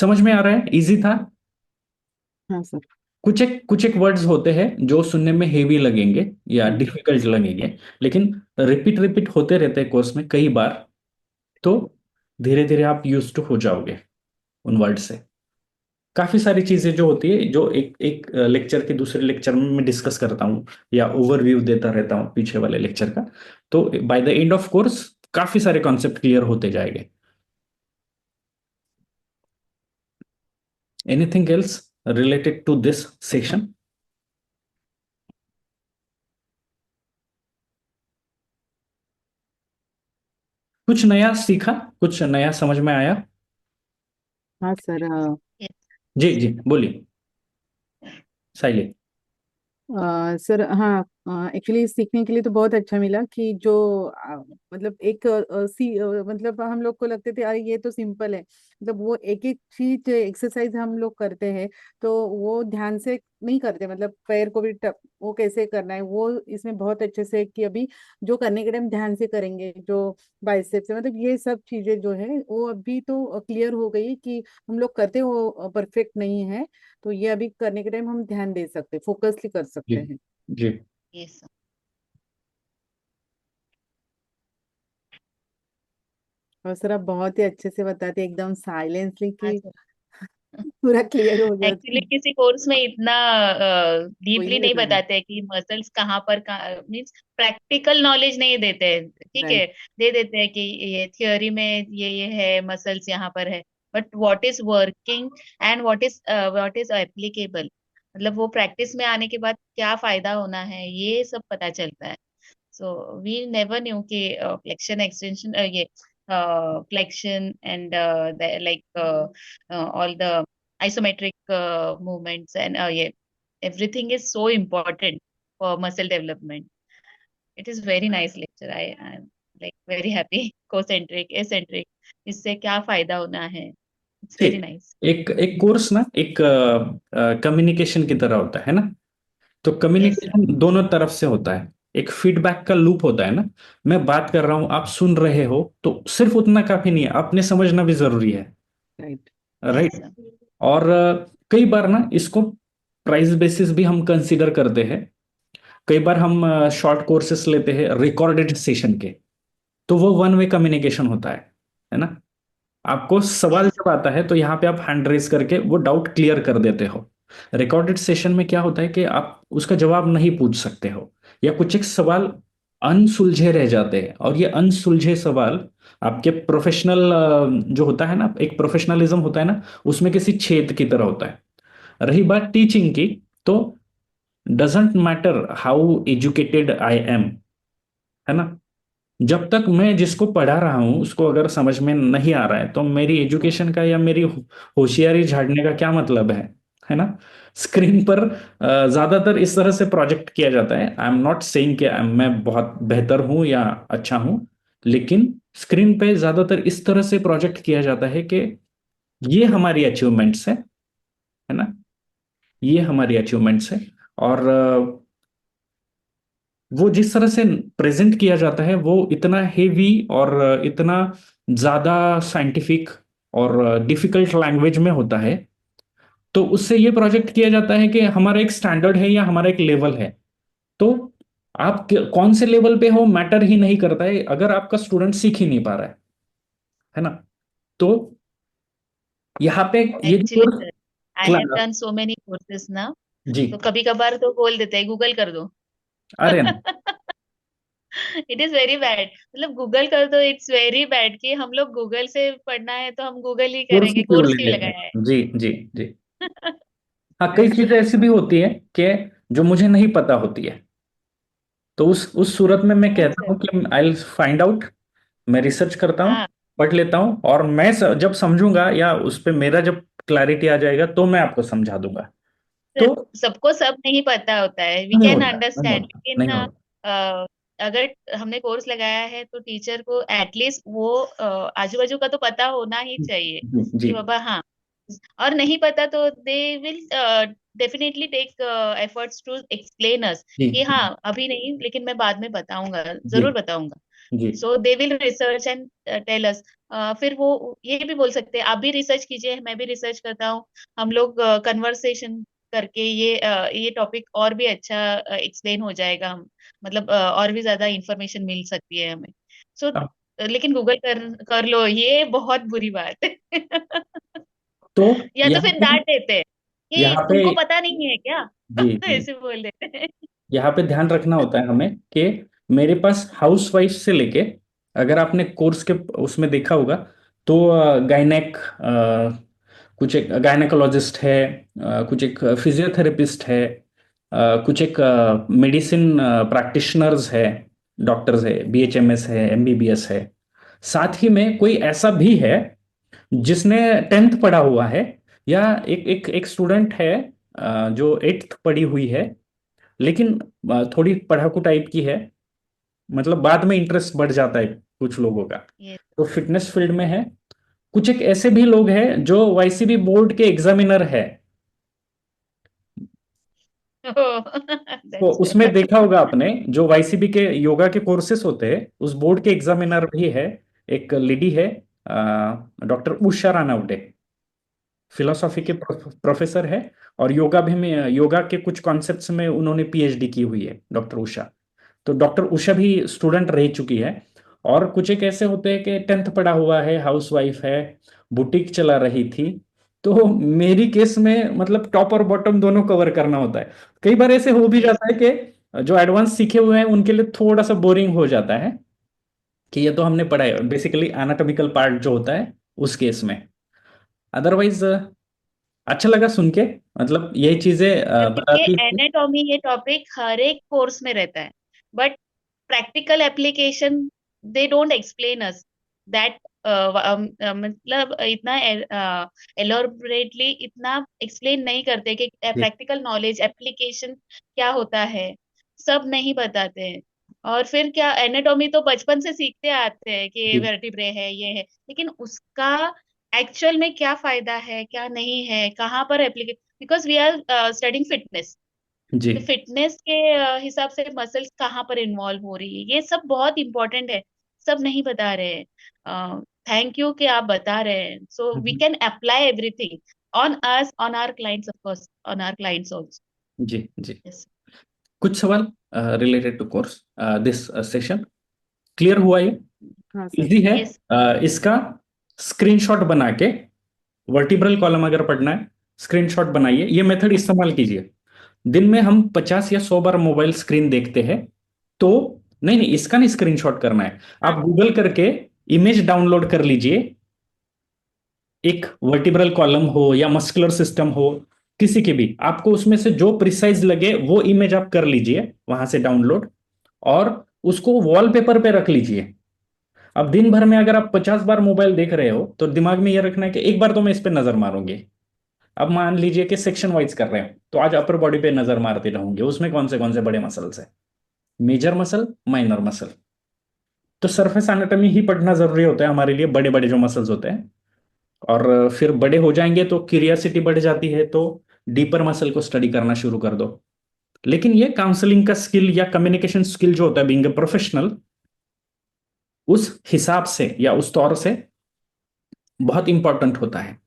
समझ में आ रहा है? इजी था। हाँ सर। कुछ एक वर्ड्स होते हैं जो सुनने में हेवी लगेंगे या हम्म। डिफिकल्ट लगेंगे, लेकिन रिपीट रिपीट होते रहते हैं कोर्स में कई बार, तो धीरे धीरे आप यूज टू हो जाओगे उन वर्ड से। काफी सारी चीजें जो होती है, जो एक एक लेक्चर के दूसरे लेक्चर में मैं डिस्कस करता हूँ या ओवरव्यू देता रहता हूँ पीछे वाले लेक्चर का, तो by the end of course काफी सारे कॉन्सेप्ट क्लियर होते जाएंगे। Anything else related to this section? कुछ नया सीखा? कुछ नया समझ में आया? हाँ सर। जी जी, बोलिए साइले। सर हाँ। एक्चुअली सीखने के लिए तो बहुत अच्छा मिला कि जो मतलब एक मतलब हम लोग को लगते थे अरे ये तो सिंपल है, मतलब वो एक एक चीज एक्सरसाइज हम लोग करते हैं तो वो ध्यान से नहीं करते, मतलब पैर को भी वो कैसे करना है वो इसमें बहुत अच्छे से कि अभी जो करने के टाइम ध्यान से करेंगे, जो बाइसेप्स से मतलब ये सब चीजें जो है वो अभी तो क्लियर हो गई कि हम लोग करते वो परफेक्ट नहीं है, तो ये अभी करने के टाइम हम ध्यान दे सकते हैं, फोकसली कर जी सकते हैं। जी। यस। और सर आप बहुत ही अच्छे से बताते हैं, एकदम साइलेंसली हाँ कि सर। पूरा क्लियर हो जाता एक्चुअली है। किसी कोर्स में इतना कोई डीपली नहीं नहीं बताता। बताते हैं कि मसल्स कहाँ पर मीन्स प्रैक्टिकल नॉलेज नहीं देते हैं, ठीक है। राइट। दे देते हैं कि ये थियोरी में ये है, मसल्स यहाँ पर है, but what is working and what is applicable, मतलब वो प्रैक्टिस में आने के बाद क्या फायदा होना है ये सब पता चलता है। So we never knew कि flexion extension ये flexion and all the isometric movements and ये everything is so important for muscle development. It is very nice lecture. I'm like very happy. Concentric, eccentric, इससे क्या फायदा होना है? It's very ठीक। nice. एक एक कोर्स ना एक कम्युनिकेशन की तरह होता है ना। तो Yes, sir. कम्युनिकेशन दोनों तरफ से होता है। एक फीडबैक का लूप होता है ना। मैं बात कर रहा हूं, आप सुन रहे हो, तो सिर्फ उतना काफी नहीं है, आपने समझना भी जरूरी है। राइट। Yes, right. sir. और कई बार ना इसको प्राइस बेसिस भी हम कंसीडर करते हैं। कई बार हम शॉर्ट कोर्सेस लेते हैं रिकॉर्डेड सेशन के, तो वो वन वे कम्युनिकेशन होता है ना। आपको सवाल Yes. जब आता है तो यहाँ पे आप हैंड रेस करके वो डाउट क्लियर कर देते हो। रिकॉर्डेड सेशन में क्या होता है कि आप उसका जवाब नहीं पूछ सकते हो, या कुछ एक सवाल अनसुलझे रह जाते हैं, और ये अनसुलझे सवाल आपके प्रोफेशनल जो होता है ना, एक प्रोफेशनलिज्म होता है ना, उसमें किसी छेद की तरह होता है। रही बात टीचिंग की, तो doesn't matter how educated I am, है ना। जब तक मैं जिसको पढ़ा रहा हूं उसको अगर समझ में नहीं आ रहा है, तो मेरी एजुकेशन का या मेरी होशियारी झाड़ने का क्या मतलब है ना। स्क्रीन पर ज्यादातर इस तरह से प्रोजेक्ट किया जाता है। आई एम नॉट सेइंग कि मैं बहुत बेहतर हूं या अच्छा हूं, लेकिन स्क्रीन पे ज्यादातर इस तरह से प्रोजेक्ट किया जाता है कि ये हमारी अचीवमेंट्स है ना, ये हमारी अचीवमेंट्स है। और वो जिस तरह से प्रेजेंट किया जाता है वो इतना हेवी और इतना ज्यादा साइंटिफिक और डिफिकल्ट लैंग्वेज में होता है, तो उससे ये प्रोजेक्ट किया जाता है कि हमारा एक स्टैंडर्ड है या हमारा एक लेवल है। तो आप कौन से लेवल पे हो मैटर ही नहीं करता है अगर आपका स्टूडेंट सीख ही नहीं पा रहा है ना। तो यहाँ पे ये जो Actually, course sir, I have क्ला- done so many courses now. जी। तो कभी कभार तो बोल देते हैं गूगल कर दो। अरे इट इज वेरी बैड, मतलब गूगल कर दो, इट्स वेरी बैड कि हम लोग गूगल से पढ़ना है तो हम गूगल ही कोर्स ही करेंगे, क्यों ले कोर्स क्यों लेते लगाया है। हैं? जी जी जी। हाँ, कई चीजें ऐसी भी होती है कि जो मुझे नहीं पता होती है, तो उस सूरत में मैं हाँ कहता सर। हूँ कि आई विल फाइंड आउट। मैं रिसर्च करता हूँ, हाँ पढ़ लेता हूँ, और मैं जब समझूंगा या उस पे मेरा जब क्लैरिटी आ जाएगा तो मैं आपको समझा दूंगा। सर, तो सबको सब नहीं पता होता है, वी नहीं कैन होता, नहीं अंडरस्टैंड, होता, लेकिन नहीं होता। अगर हमने कोर्स लगाया है तो टीचर को एटलीस्ट वो आजू बाजू का तो पता होना ही चाहिए जी जी कि बाबा हाँ। और नहीं पता तो they will definitely take efforts to explain us जी कि हाँ अभी नहीं लेकिन मैं बाद में बताऊंगा, जी जरूर बताऊंगा। जी So they will research and tell us. फिर वो ये भी बोल सकते हैं, आप भी रिसर्च कीजिए, मैं भी रिसर्च करता हूँ, हम लोग कन्वर्सेशन करके ये टॉपिक और भी अच्छा एक्सप्लेन हो जाएगा, हम मतलब और भी ज्यादा इंफॉर्मेशन मिल सकती है हमें। सो अब लेकिन गूगल कर कर लो, ये बहुत बुरी बात है। तो या तो यहाँ फिर पे डांट देते हैं कि यहाँ पे तुमको पता नहीं है क्या। जी जी, ऐसे बोल देते हैं। यहाँ पे ध्यान रखना होता है हमें कि मेरे पास हाउस वाइफ से लेके, अगर आपने कोर्स के उसमें देखा होगा, तो गायनेक, कुछ एक गायनेकोलॉजिस्ट है, कुछ एक फिजियोथेरेपिस्ट है, कुछ एक मेडिसिन प्रैक्टिशनर्स है, डॉक्टर्स है, बीएचएमएस है, एमबीबीएस है। साथ ही में कोई ऐसा भी है जिसने 10th पढ़ा हुआ है, या एक एक एक स्टूडेंट है जो 8th पढ़ी हुई है, लेकिन थोड़ी पढ़ाकू टाइप की है, मतलब बाद में इंटरेस्ट बढ़ जाता है कुछ लोगों का, ये तो फिटनेस फील्ड में है। कुछ एक ऐसे भी लोग हैं जो वाईसीबी बोर्ड के एग्जामिनर है, तो दैट्स उसमें देखा होगा आपने, जो वाईसीबी के योगा के कोर्सेस होते हैं उस बोर्ड के एग्जामिनर भी है। एक लेडी है, डॉक्टर उषा रानावटे, फिलोसॉफी के प्रोफेसर है, और योगा भी में, योगा के कुछ कॉन्सेप्ट्स में उन्होंने पीएचडी की हुई है, डॉक्टर उषा। तो डॉक्टर उषा भी स्टूडेंट रह चुकी है। और कुछ एक ऐसे होते हैं कि 10th पढ़ा हुआ है, हाउस वाइफ है, बुटीक चला रही थी। तो मेरी केस में मतलब टॉप और बॉटम दोनों कवर करना होता है। कई बार ऐसे हो भी यस। जाता है कि जो एडवांस सीखे हुए हैं उनके लिए थोड़ा सा बोरिंग हो जाता है, कि ये तो हमने पढ़ा है, बेसिकली एनाटॉमिकल पार्ट जो होता है उस केस में। अदरवाइज अच्छा लगा सुन के, मतलब यही चीजें ये बताती थी। एनाटॉमी, ये टॉपिक हर एक कोर्स में रहता है, but practical application they don't explain us that, मतलब इतना एलोबरेटली इतना एक्सप्लेन नहीं करते कि जी प्रैक्टिकल नॉलेज एप्लीकेशन क्या होता है, सब नहीं बताते हैं। और फिर क्या, एनाटॉमी तो बचपन से सीखते आते हैं कि जी वर्टिब्रे है, ये है, लेकिन उसका एक्चुअल में क्या फायदा है, क्या नहीं है, कहाँ पर एप्लीकेट, because we are studying fitness, जी तो फिटनेस के हिसाब से मसल्स कहाँ पर इन्वॉल्व हो रही है, ये सब बहुत इंपॉर्टेंट है, सब नहीं बता रहे हैं। थैंक यू कि आप बता रहे हैं, so we hmm, can apply everything on us, on our clients, of course on our clients also. जी जी। यस। कुछ सवाल related to course, this session clear हुआ ये? हाँ सर। इजी है। यस। इसका स्क्रीनशॉट बना के, वर्टिब्रल कॉलम अगर पढ़ना है, स्क्रीनशॉट बनाइए, ये मेथड इस्तेमाल कीजिए। दिन में हम 50 या 100 बार मोबाइल स्क्रीन देखते हैं, तो नहीं नहीं, इसका नहीं स्क्रीनशॉट करना है, हाँ। आप गूगल करके इमेज डाउनलोड कर लीजिए। एक वर्टिब्रल कॉलम हो या मस्कुलर सिस्टम हो, किसी के भी, आपको उसमें से जो प्रिसाइज लगे वो इमेज आप कर लीजिए वहां से डाउनलोड, और उसको वॉलपेपर पे रख लीजिए। अब दिन भर में अगर आप 50 बार मोबाइल देख रहे हो, तो दिमाग में ये रखना है कि एक बार तो मैं इस पे नजर मारूंगी। अब मान लीजिए कि सेक्शन वाइज कर रहे हैं, तो आज अपर बॉडी पे नजर मारते रहूंगे, उसमें कौन से बड़े मसल्स है, मेजर मसल, माइनर मसल। तो सरफेस एनाटॉमी ही पढ़ना जरूरी होता है हमारे लिए, बड़े बड़े जो मसल्स होते हैं। और फिर बड़े हो जाएंगे तो क्यूरियोसिटी बढ़ जाती है, तो डीपर मसल को स्टडी करना शुरू कर दो। लेकिन ये काउंसलिंग का स्किल या कम्युनिकेशन स्किल जो होता है, बीइंग ए प्रोफेशनल, उस हिसाब से या उस तौर से बहुत इंपॉर्टेंट होता है,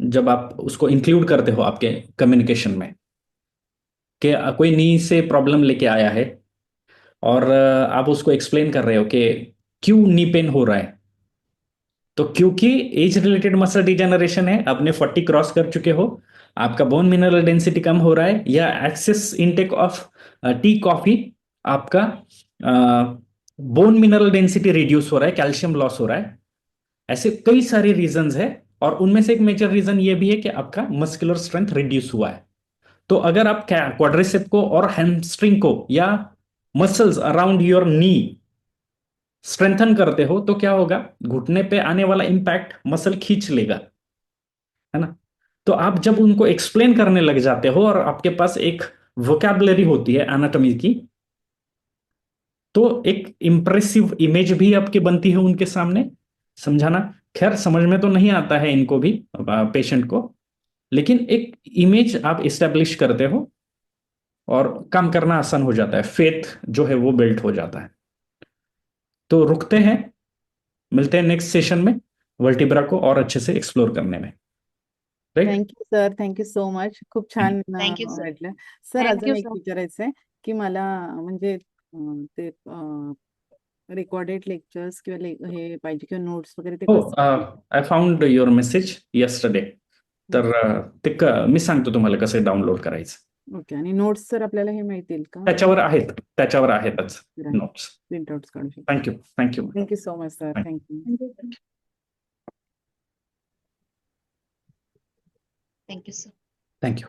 जब आप उसको इंक्लूड करते हो आपके कम्युनिकेशन में, कि कोई नी से प्रॉब्लम लेके आया है, और आप उसको एक्सप्लेन कर रहे हो कि क्यों नी पेन हो रहा है, तो क्योंकि एज रिलेटेड मसल डिजेनरेशन है, आपने 40 क्रॉस कर चुके हो, आपका बोन मिनरल डेंसिटी कम हो रहा है, या excess intake of tea coffee, आपका बोन मिनरल डेंसिटी रिड्यूस हो रहा है, कैल्शियम लॉस हो रहा है। ऐसे कई सारे रीजंस है, और उनमें से एक मेजर रीजन ये भी है कि आपका मस्कुलर स्ट्रेंथ रिड्यूस हुआ है। तो अगर आप क्वाड्रिसेप को और हैमस्ट्रिंग को या muscles around your knee strengthen करते हो, तो क्या होगा, घुटने पे आने वाला इंपैक्ट मसल खींच लेगा, है ना। तो आप जब उनको एक्सप्लेन करने लग जाते हो और आपके पास एक वोकैबुलरी होती है एनाटॉमी की, तो एक इंप्रेसिव इमेज भी आपकी बनती है उनके सामने समझाना। खैर समझ में तो नहीं आता है इनको भी, पेशेंट को, लेकिन एक इमेज आप इस्टेब्लिश करते हो और काम करना आसान हो जाता है, फेथ जो है वो बिल्ट हो जाता है। तो रुकते हैं, मिलते हैं नेक्स्ट सेशन में। वर्टिब्रा को और अच्छे से एक्सप्लोर करने में, right? Thank you sir, thank you so much. खूप छान थँक्यू सर. वाटलं. सर थँक अजून यू एक सर. विचारायचंय की मला म्हणजे ते रेकॉर्डेड लेक्चर्स किंवा हे पाहिजे किंवा नोट्स वगैरे ते हो, कसं I found your message yesterday. तर मी सांगतो तुम्हाला कसं डाउनलोड करायचं. ओके. आणि नोट्स सर आपल्याला हे मिळतील का? त्याच्यावर आहेतच नोट्स. प्रिंटआउट्स काढू शकतो. Thank you. Thank you so much sir. Thank you. Thank you sir. Thank you.